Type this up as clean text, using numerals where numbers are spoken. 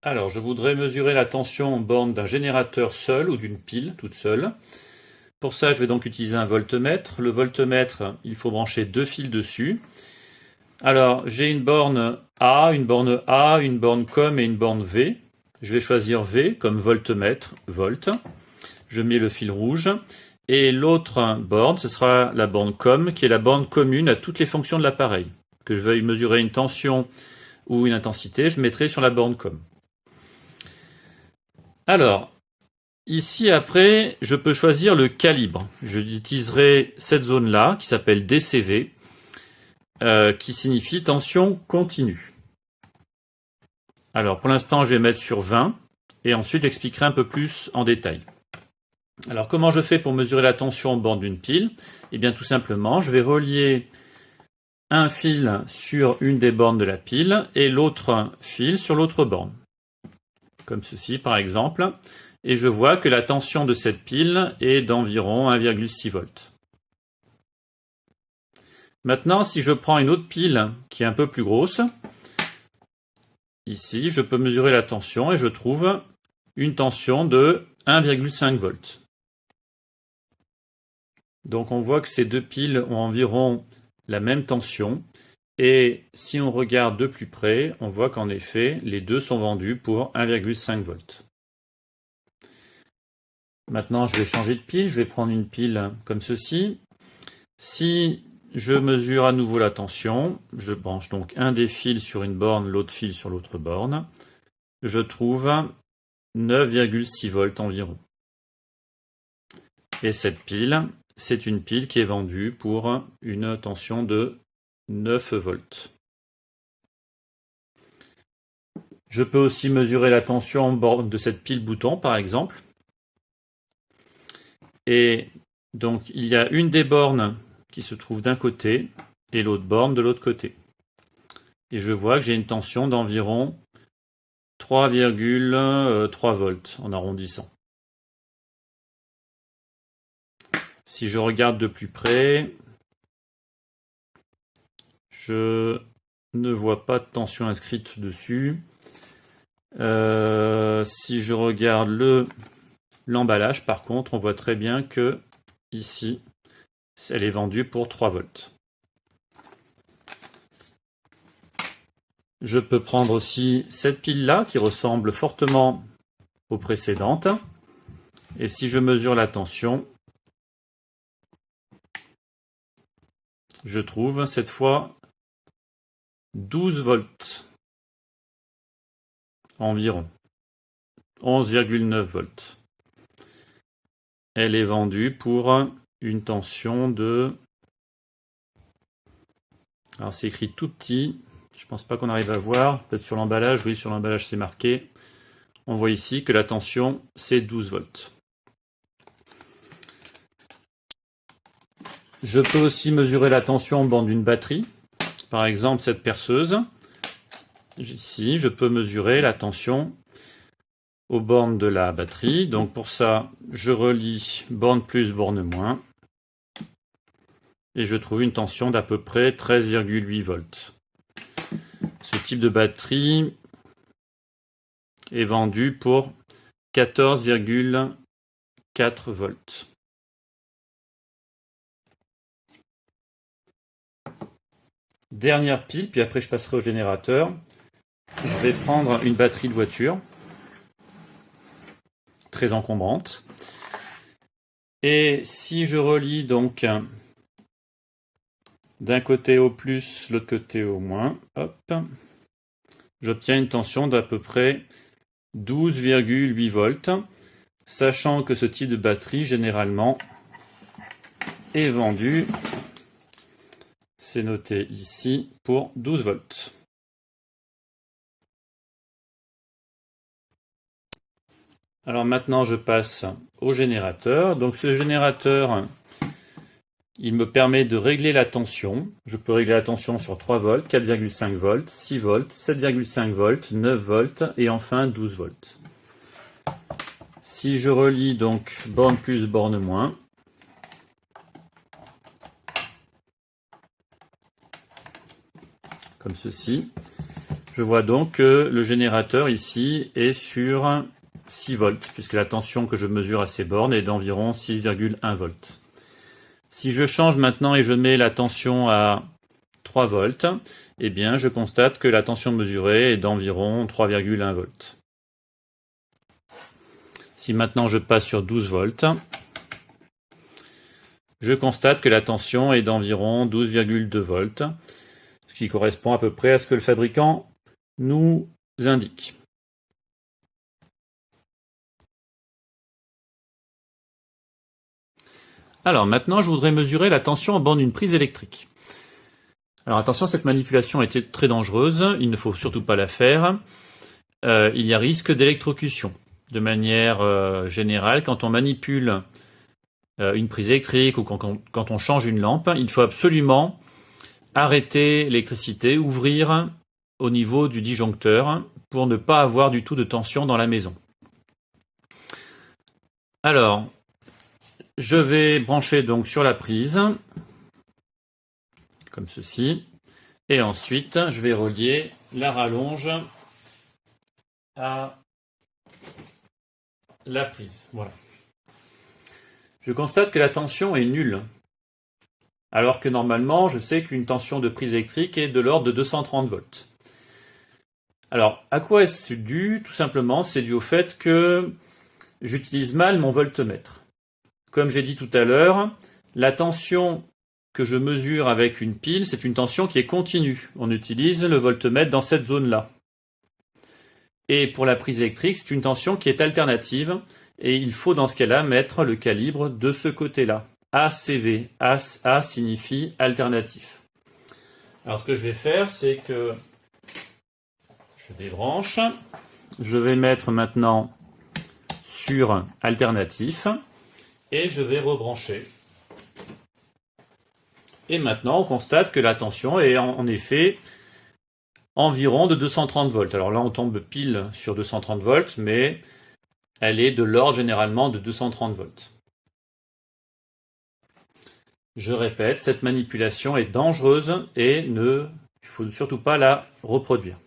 Alors, je voudrais mesurer la tension en borne d'un générateur seul ou d'une pile toute seule. Pour ça, je vais donc utiliser un voltmètre. Le voltmètre, il faut brancher deux fils dessus. Alors, j'ai une borne A, une borne COM et une borne V. Je vais choisir V comme voltmètre, volt. Je mets le fil rouge. Et l'autre borne, ce sera la borne COM, qui est la borne commune à toutes les fonctions de l'appareil. Que je veuille mesurer une tension ou une intensité, je mettrai sur la borne COM. Alors, ici après, je peux choisir le calibre. Je utiliserai cette zone-là, qui s'appelle DCV, qui signifie tension continue. Alors, pour l'instant, je vais mettre sur 20, et ensuite j'expliquerai un peu plus en détail. Alors, comment je fais pour mesurer la tension en borne d'une pile? Eh bien, tout simplement, je vais relier un fil sur une des bornes de la pile, et l'autre fil sur l'autre borne. Comme ceci, par exemple. Et je vois que la tension de cette pile est d'environ 1,6 volts. Maintenant, si je prends une autre pile qui est un peu plus grosse, ici, je peux mesurer la tension et je trouve une tension de 1,5 volts. Donc on voit que ces deux piles ont environ la même tension. Et si on regarde de plus près, on voit qu'en effet, les deux sont vendus pour 1,5 volts. Maintenant, je vais changer de pile. Je vais prendre une pile comme ceci. Si je mesure à nouveau la tension, je branche donc un des fils sur une borne, l'autre fil sur l'autre borne. Je trouve 9,6 volts environ. Et cette pile, c'est une pile qui est vendue pour une tension de 9 volts. Je peux aussi mesurer la tension en borne de cette pile bouton, par exemple. Et donc, il y a une des bornes qui se trouve d'un côté et l'autre borne de l'autre côté. Et je vois que j'ai une tension d'environ 3,3 volts en arrondissant. Si je regarde de plus près, je ne vois pas de tension inscrite dessus. Si je regarde l'emballage, par contre, on voit très bien que ici, elle est vendue pour 3 volts. Je peux prendre aussi cette pile-là qui ressemble fortement aux précédentes. Et si je mesure la tension, je trouve cette fois 12 volts environ. 11,9 volts. Elle est vendue pour une tension de... Alors c'est écrit tout petit, je pense pas qu'on arrive à voir, peut-être sur l'emballage, oui sur l'emballage c'est marqué. On voit ici que la tension c'est 12 volts. Je peux aussi mesurer la tension en borne d'une batterie. Par exemple cette perceuse. Ici je peux mesurer la tension aux bornes de la batterie. Donc pour ça, je relie borne plus, borne moins. Et je trouve une tension d'à peu près 13,8 volts. Ce type de batterie est vendu pour 14,4 volts. Dernière pile, puis après je passerai au générateur. Je vais prendre une batterie de voiture. Très encombrante. Et si je relie donc d'un côté au plus, l'autre côté au moins, hop, j'obtiens une tension d'à peu près 12,8 volts, sachant que ce type de batterie généralement est vendu, c'est noté ici, pour 12 volts. Alors maintenant, je passe au générateur. Donc ce générateur, il me permet de régler la tension. Je peux régler la tension sur 3 volts, 4,5 volts, 6 volts, 7,5 volts, 9 volts et enfin 12 volts. Si je relie donc borne plus, borne moins, comme ceci, Je vois donc que le générateur ici est sur 6 volts, puisque la tension que je mesure à ces bornes est d'environ 6,1 volts. Si je change maintenant et je mets la tension à 3 volts, eh bien je constate que la tension mesurée est d'environ 3,1 volts. Si maintenant je passe sur 12 volts, je constate que la tension est d'environ 12,2 volts, ce qui correspond à peu près à ce que le fabricant nous indique. Alors maintenant, je voudrais mesurer la tension en borne d'une prise électrique. Alors attention, cette manipulation était très dangereuse, il ne faut surtout pas la faire. Il y a risque d'électrocution. De manière générale, quand on manipule une prise électrique ou quand on change une lampe, il faut absolument arrêter l'électricité, ouvrir au niveau du disjoncteur pour ne pas avoir du tout de tension dans la maison. Alors, je vais brancher donc sur la prise, comme ceci, et ensuite je vais relier la rallonge à la prise. Voilà. Je constate que la tension est nulle, alors que normalement je sais qu'une tension de prise électrique est de l'ordre de 230 volts. Alors, à quoi est-ce dû? Tout simplement, c'est dû au fait que j'utilise mal mon voltmètre. Comme j'ai dit tout à l'heure, la tension que je mesure avec une pile, c'est une tension qui est continue. On utilise le voltmètre dans cette zone-là. Et pour la prise électrique, c'est une tension qui est alternative, et il faut dans ce cas-là mettre le calibre de ce côté-là. ACV. A signifie alternatif. Alors ce que je vais faire, c'est que je débranche. Je vais mettre maintenant sur alternatif. Et je vais rebrancher. Et maintenant, on constate que la tension est en effet environ de 230 volts. Alors là, on tombe pile sur 230 volts, mais elle est de l'ordre généralement de 230 volts. Je répète, cette manipulation est dangereuse et il ne faut surtout pas la reproduire.